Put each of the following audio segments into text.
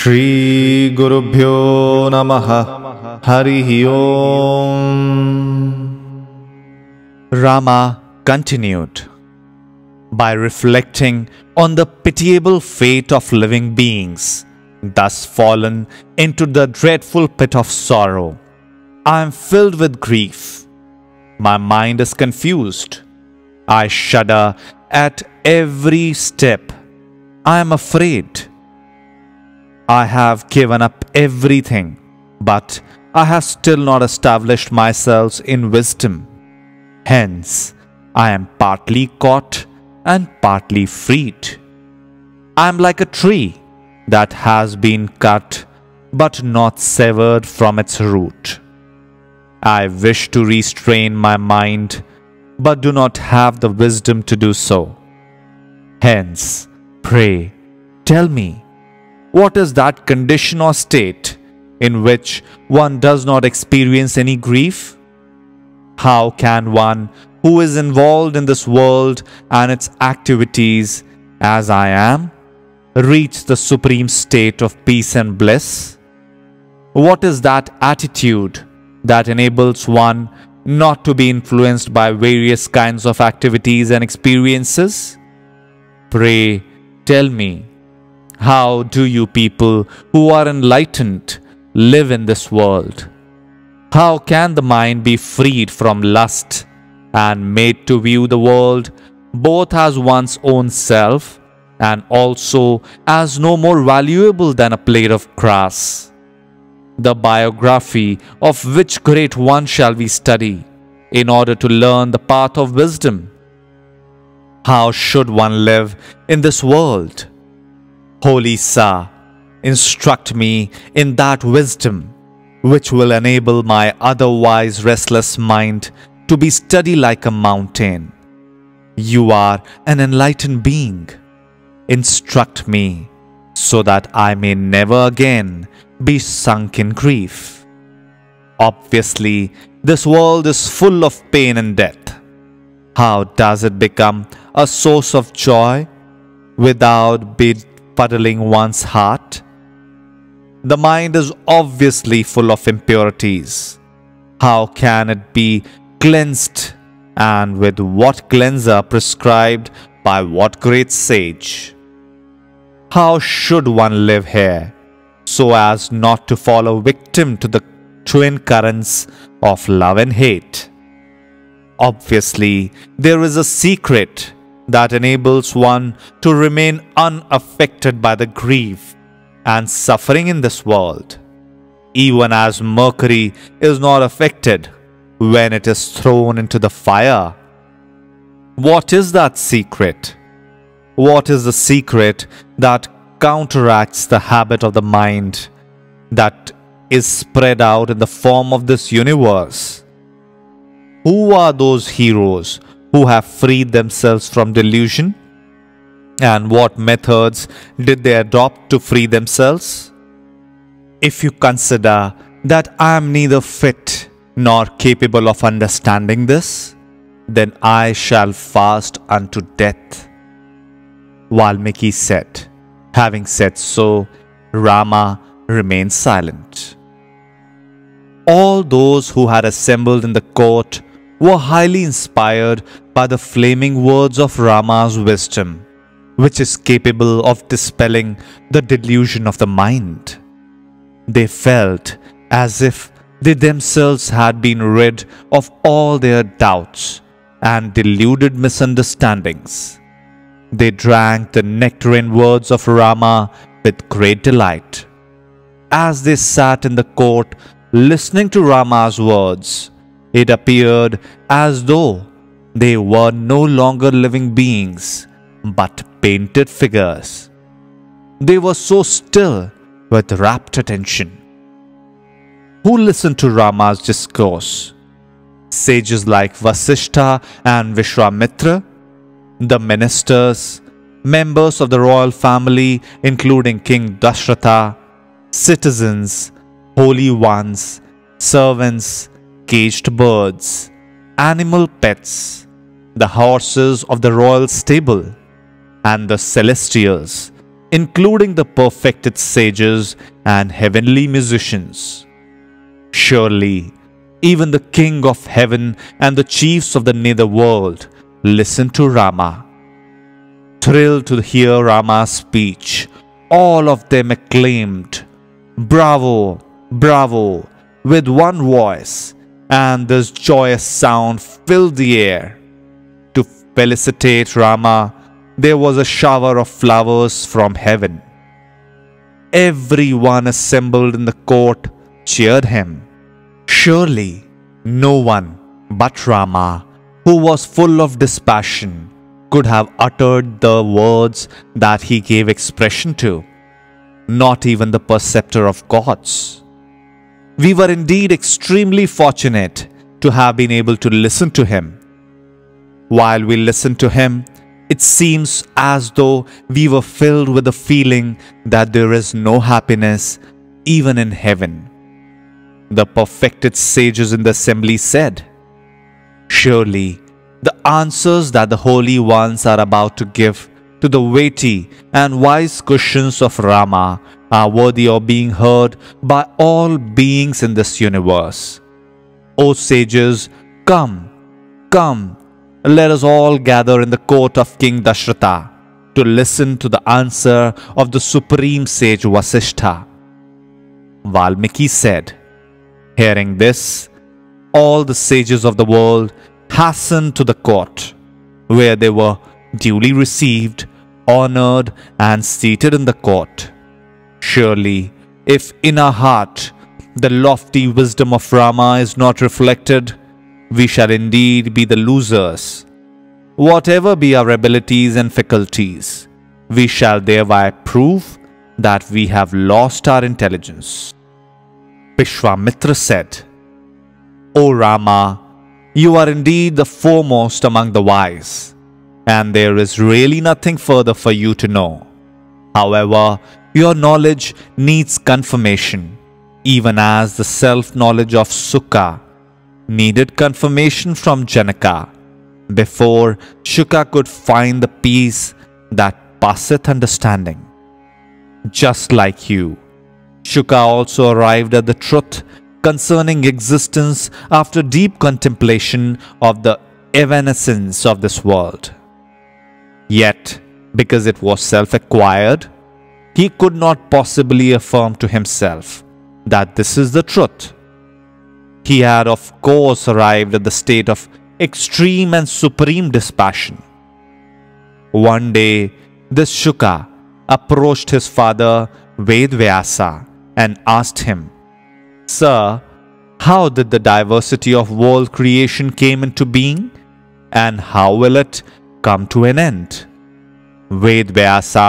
Shri Gurubhyo Namaha Harihi Om. Rama continued by reflecting on the pitiable fate of living beings, thus fallen into the dreadful pit of sorrow. I am filled with grief. My mind is confused. I shudder at every step. I am afraid. I have given up everything, but I have still not established myself in wisdom. Hence, I am partly caught and partly freed. I am like a tree that has been cut but not severed from its root. I wish to restrain my mind, but do not have the wisdom to do so. Hence, pray, tell me, what is that condition or state in which one does not experience any grief? How can one who is involved in this world and its activities, as I am, reach the supreme state of peace and bliss? What is that attitude that enables one not to be influenced by various kinds of activities and experiences? Pray, tell me, how do you people who are enlightened live in this world? How can the mind be freed from lust and made to view the world both as one's own self and also as no more valuable than a plate of grass? The biography of which great one shall we study in order to learn the path of wisdom? How should one live in this world? Holy Sir, instruct me in that wisdom which will enable my otherwise restless mind to be steady like a mountain. You are an enlightened being. Instruct me so that I may never again be sunk in grief. Obviously, this world is full of pain and death. How does it become a source of joy without befuddling one's heart? The mind is obviously full of impurities. How can it be cleansed, and with what cleanser prescribed by what great sage? How should one live here so as not to fall a victim to the twin currents of love and hate? Obviously, there is a secret that enables one to remain unaffected by the grief and suffering in this world, even as mercury is not affected when it is thrown into the fire. What is that secret? What is the secret that counteracts the habit of the mind that is spread out in the form of this universe? Who are those heroes who have freed themselves from delusion? And what methods did they adopt to free themselves? If you consider that I am neither fit nor capable of understanding this, then I shall fast unto death. Valmiki said. Having said so, Rama remained silent. All those who had assembled in the court were highly inspired by the flaming words of Rama's wisdom, which is capable of dispelling the delusion of the mind. They felt as if they themselves had been rid of all their doubts and deluded misunderstandings. They drank the nectarine words of Rama with great delight. As they sat in the court listening to Rama's words, it appeared as though they were no longer living beings, but painted figures. They were so still with rapt attention. Who listened to Rama's discourse? Sages like Vasishtha and Vishwamitra, the ministers, members of the royal family including King Dashratha, citizens, holy ones, servants, caged birds, animal pets, the horses of the royal stable, and the celestials, including the perfected sages and heavenly musicians. Surely, even the King of heaven and the chiefs of the netherworld listened to Rama. Thrilled to hear Rama's speech, all of them acclaimed, "Bravo! Bravo!" with one voice, and this joyous sound filled the air. To felicitate Rama, there was a shower of flowers from heaven. Everyone assembled in the court cheered him. Surely, no one but Rama, who was full of dispassion, could have uttered the words that he gave expression to, not even the preceptor of gods. We were indeed extremely fortunate to have been able to listen to him. While we listened to him, it seems as though we were filled with the feeling that there is no happiness even in heaven. The perfected sages in the assembly said, "Surely, the answers that the holy ones are about to give to the weighty and wise questions of Rama are worthy of being heard by all beings in this universe. O sages, come, come, let us all gather in the court of King Dashratha to listen to the answer of the supreme sage Vasishtha." Valmiki said. Hearing this, all the sages of the world hastened to the court, where they were duly received, honored, and seated in the court. Surely, if in our heart the lofty wisdom of Rama is not reflected, we shall indeed be the losers. Whatever be our abilities and faculties, we shall thereby prove that we have lost our intelligence. Vishwamitra said, "O Rama, you are indeed the foremost among the wise, and there is really nothing further for you to know. However, your knowledge needs confirmation, even as the self-knowledge of Sukha needed confirmation from Janaka, before Shuka could find the peace that passeth understanding. Just like you, Shuka also arrived at the truth concerning existence after deep contemplation of the evanescence of this world. Yet, because it was self-acquired, he could not possibly affirm to himself that this is the truth. He had of course arrived at the state of extreme and supreme dispassion. One day, this Shuka approached his father Vedvyasa and asked him, "Sir, how did the diversity of world creation came into being, and how will it come to an end?" Vedvyasa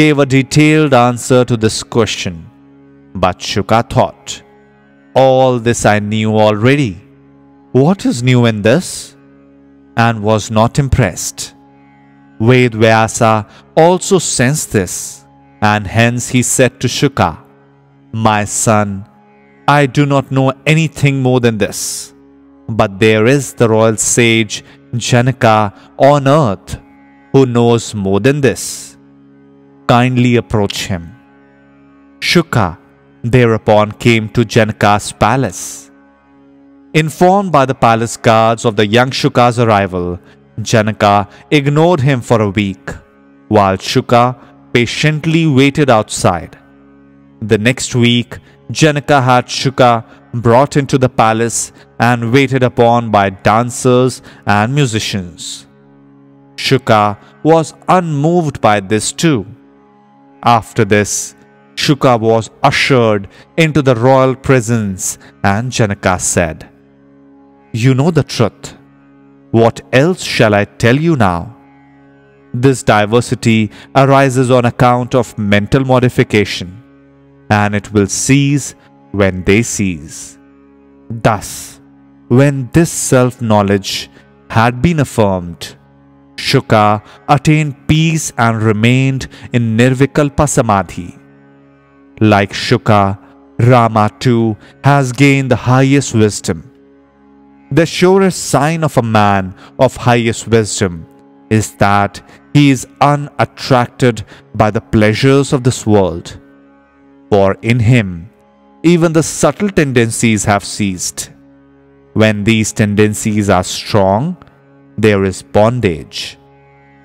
gave a detailed answer to this question, but Shuka thought, "All this I knew already. What is new in this?" and was not impressed. Vedvyasa also sensed this, and hence he said to Shuka, "My son, I do not know anything more than this, but there is the royal sage Janaka on earth who knows more than this. Kindly approach him." Shuka thereupon came to Janaka's palace. Informed by the palace guards of the young Shuka's arrival, Janaka ignored him for a week, while Shuka patiently waited outside. The next week, Janaka had Shuka brought into the palace and waited upon by dancers and musicians. Shuka was unmoved by this too. After this, Shuka was ushered into the royal presence, and Janaka said, "You know the truth. What else shall I tell you now? This diversity arises on account of mental modification, and it will cease when they cease." Thus, when this self-knowledge had been affirmed, Shuka attained peace and remained in Nirvikalpa Samadhi. Like Shuka, Rama too has gained the highest wisdom. The surest sign of a man of highest wisdom is that he is unattracted by the pleasures of this world, for in him even the subtle tendencies have ceased. When these tendencies are strong, there is bondage.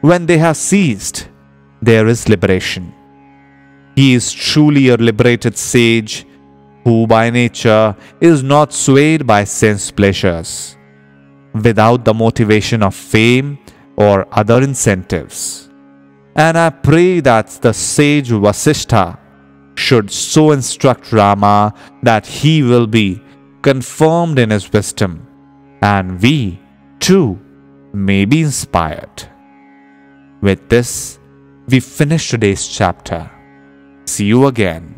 When they have ceased, there is liberation. He is truly a liberated sage who by nature is not swayed by sense pleasures, without the motivation of fame or other incentives. And I pray that the sage Vasishtha should so instruct Rama that he will be confirmed in his wisdom, and we, too, may be inspired. With this, we finish today's chapter. See you again